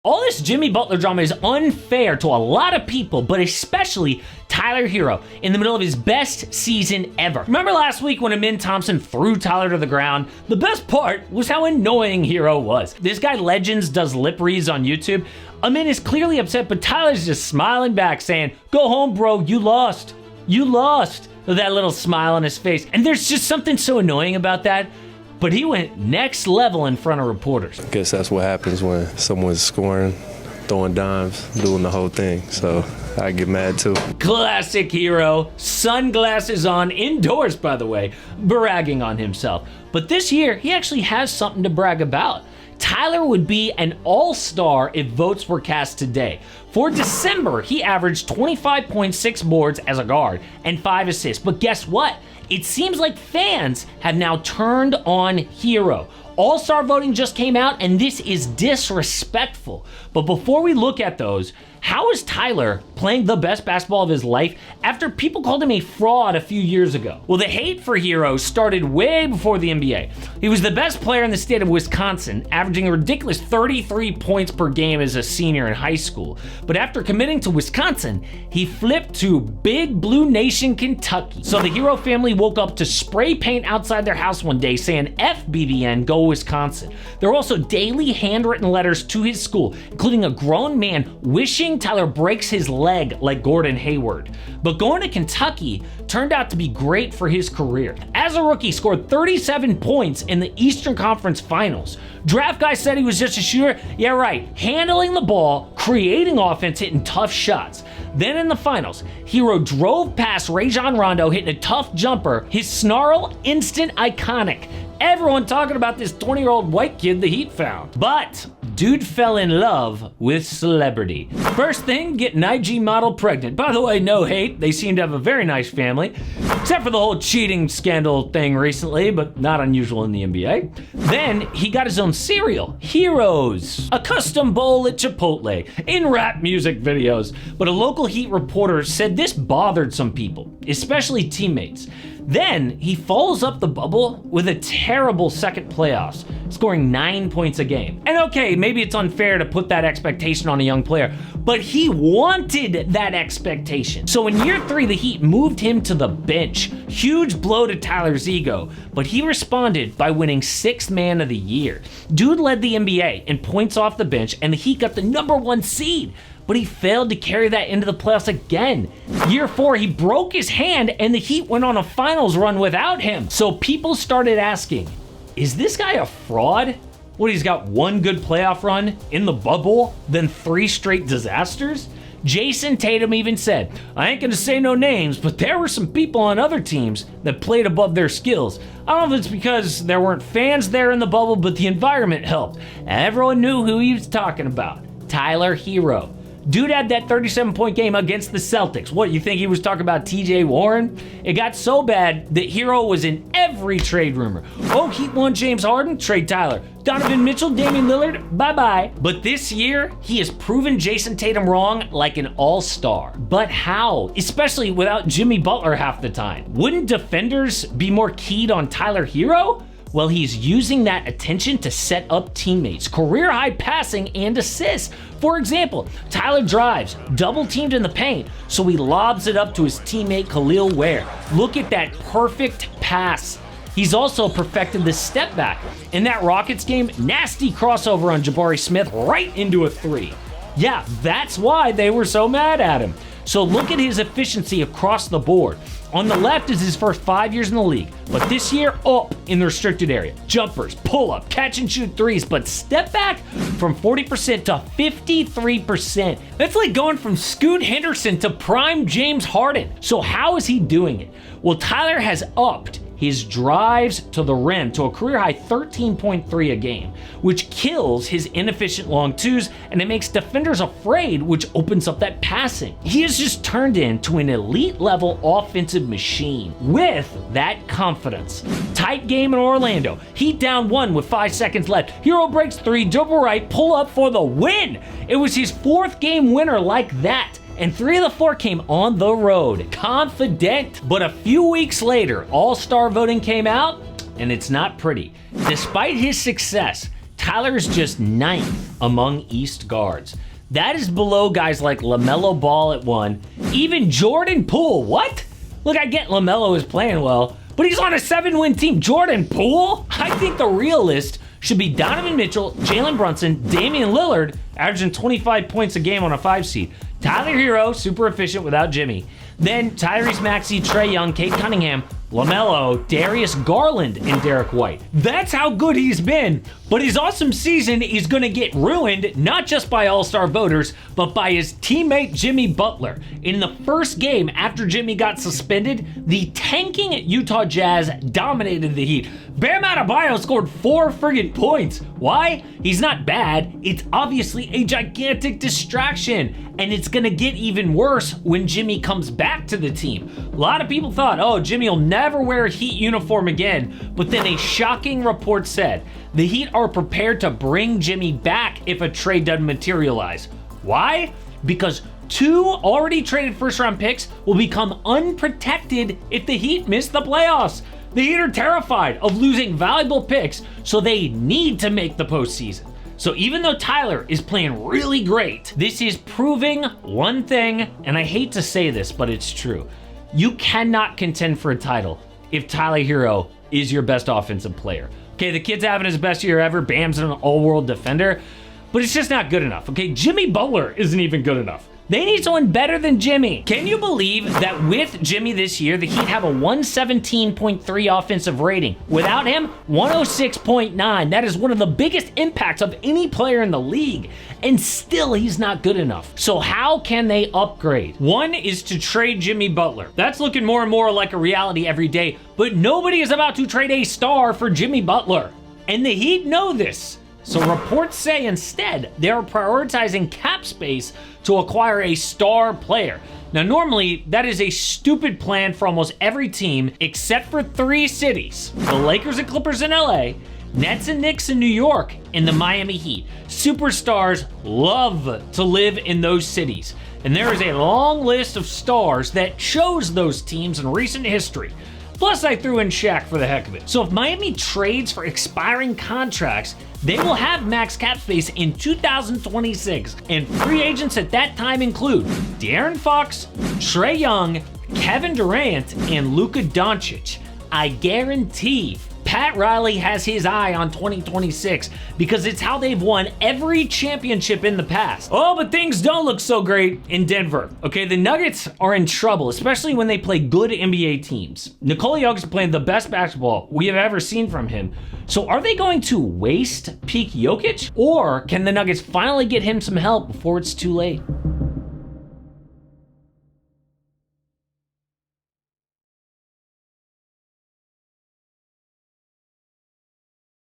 All this Jimmy Butler drama is unfair to a lot of people, but especially Tyler Herro in the middle of his best season ever. Remember last week when Amin Thompson threw Tyler to the ground? The best part was how annoying Herro was. This guy Legends does lip reads on YouTube. Amin is clearly upset, but Tyler's just smiling back saying, "Go home, bro, you lost. You lost." With that little smile on his face. And there's just something so annoying about that. But he went next level in front of reporters. I guess that's what happens when someone's scoring, throwing dimes, doing the whole thing. So I get mad too. Classic Herro, sunglasses on, indoors by the way, bragging on himself. But this year, he actually has something to brag about. Tyler would be an all-star if votes were cast today. For December, he averaged 25.6 boards as a guard and 5 assists. But guess what? It seems like fans have now turned on Herro. All-star voting just came out, and this is disrespectful. But before we look at those, how is Tyler playing the best basketball of his life after people called him a fraud a few years ago? Well, the hate for Herro started way before the NBA. He was the best player in the state of Wisconsin, averaging a ridiculous 33 points per game as a senior in high school. But after committing to Wisconsin, he flipped to Big Blue Nation, Kentucky. So the Herro family woke up to spray paint outside their house one day saying, "FBVN, go Wisconsin." There were also daily handwritten letters to his school, including a grown man wishing Tyler breaks his leg like Gordon Hayward. But going to Kentucky turned out to be great for his career. As a rookie, scored 37 points in the Eastern Conference Finals. Draft guys said he was just a shooter. Yeah, right. Handling the ball, creating offense, hitting tough shots. Then in the finals, Herro drove past Rajon Rondo, hitting a tough jumper. His snarl, instant iconic. Everyone talking about this 20-year-old white kid the Heat found. But dude fell in love with celebrity. First thing, getting IG model pregnant. By the way, no hate. They seem to have a very nice family. Except for the whole cheating scandal thing recently, but not unusual in the NBA. Then he got his own cereal, Heroes. A custom bowl at Chipotle, in rap music videos. But a local Heat reporter said this bothered some people, especially teammates. Then he follows up the bubble with a terrible second playoffs, scoring 9 points a game. And okay, maybe it's unfair to put that expectation on a young player, but he wanted that expectation. So in year 3, the Heat moved him to the bench. Huge blow to Tyler's ego, but he responded by winning 6th Man of the Year. Dude led the NBA in points off the bench, and the Heat got the #1 seed. But he failed to carry that into the playoffs again. Year 4, he broke his hand and the Heat went on a finals run without him. So people started asking, is this guy a fraud? What, he's got one good playoff run in the bubble, then 3 straight disasters? Jason Tatum even said, "I ain't gonna say no names, but there were some people on other teams that played above their skills. I don't know if it's because there weren't fans there in the bubble, but the environment helped." Everyone knew who he was talking about. Tyler Herro. Dude had that 37-point game against the Celtics. What, you think he was talking about TJ Warren? It got so bad that Herro was in every trade rumor. Oh, Heat want James Harden? Trade Tyler. Donovan Mitchell, Damian Lillard? Bye-bye. But this year, he has proven Jason Tatum wrong like an all-star. But how? Especially without Jimmy Butler half the time. Wouldn't defenders be more keyed on Tyler Herro? Well, he's using that attention to set up teammates, career-high passing and assists. For example, Tyler drives, double-teamed in the paint, so he lobs it up to his teammate Khalil Ware. Look at that perfect pass. He's also perfected the step back. In that Rockets game, nasty crossover on Jabari Smith right into a 3. Yeah, that's why they were so mad at him. So look at his efficiency across the board. On the left is his first 5 years in the league, but this year up in the restricted area. Jumpers, pull-up, catch and shoot threes, but step back from 40% to 53%. That's like going from Scoot Henderson to prime James Harden. So how is he doing it? Well, Tyler has upped his drives to the rim to a career-high 13.3 a game, which kills his inefficient long twos, and it makes defenders afraid, which opens up that passing. He has just turned into an elite-level offensive machine with that confidence. Tight game in Orlando. Heat down 1 with 5 seconds left. Herro breaks 3, dribble right, pull up for the win. It was his 4th game winner like that. And 3 of the 4 came on the road. Confident. But a few weeks later, all-star voting came out, and it's not pretty. Despite his success, Tyler is just 9th among East guards. That is below guys like LaMelo Ball at 1, even Jordan Poole. What? Look, I get LaMelo is playing well, but he's on a 7-win team. Jordan Poole? I think the real list should be Donovan Mitchell, Jalen Brunson, Damian Lillard, averaging 25 points a game on a 5 seed. Tyler Herro, super efficient without Jimmy. Then Tyrese Maxey, Trae Young, Cade Cunningham, LaMelo, Darius Garland, and Derek White. That's how good he's been, but his awesome season is going to get ruined not just by All-Star voters, but by his teammate Jimmy Butler. In the first game after Jimmy got suspended, the tanking Utah Jazz dominated the Heat. Bam Adebayo scored 4 friggin' points. Why? He's not bad. It's obviously a gigantic distraction, and it's going to get even worse when Jimmy comes back to the team. A lot of people thought, oh, Jimmy will never wear a Heat uniform again, but then a shocking report said the Heat are prepared to bring Jimmy back if a trade doesn't materialize. Why? Because 2 already traded first-round picks will become unprotected if the Heat miss the playoffs. The Heat are terrified of losing valuable picks, so they need to make the postseason. So even though Tyler is playing really great, this is proving one thing, and I hate to say this, but it's true. You cannot contend for a title if Tyler Herro is your best offensive player. Okay, the kid's having his best year ever. Bam's an all-world defender, but it's just not good enough. Okay, Jimmy Butler isn't even good enough. They need someone better than Jimmy. Can you believe that with Jimmy this year, the Heat have a 117.3 offensive rating? Without him, 106.9. That is one of the biggest impacts of any player in the league. And still, he's not good enough. So how can they upgrade? One is to trade Jimmy Butler. That's looking more and more like a reality every day, but nobody is about to trade a star for Jimmy Butler. And the Heat know this. So reports say instead they're prioritizing cap space to acquire a star player. Now normally that is a stupid plan for almost every team except for 3 cities: the Lakers and Clippers in LA, Nets and Knicks in New York, and the Miami Heat. Superstars love to live in those cities, and there is a long list of stars that chose those teams in recent history. Plus, I threw in Shaq for the heck of it. So if Miami trades for expiring contracts, they will have max cap space in 2026, and free agents at that time include De'Aaron Fox, Trae Young, Kevin Durant, and Luka Doncic. I guarantee Pat Riley has his eye on 2026 because it's how they've won every championship in the past. Oh, but things don't look so great in Denver. Okay, the Nuggets are in trouble, especially when they play good NBA teams. Nikola Jokic's playing the best basketball we have ever seen from him. So are they going to waste peak Jokic? Or can the Nuggets finally get him some help before it's too late?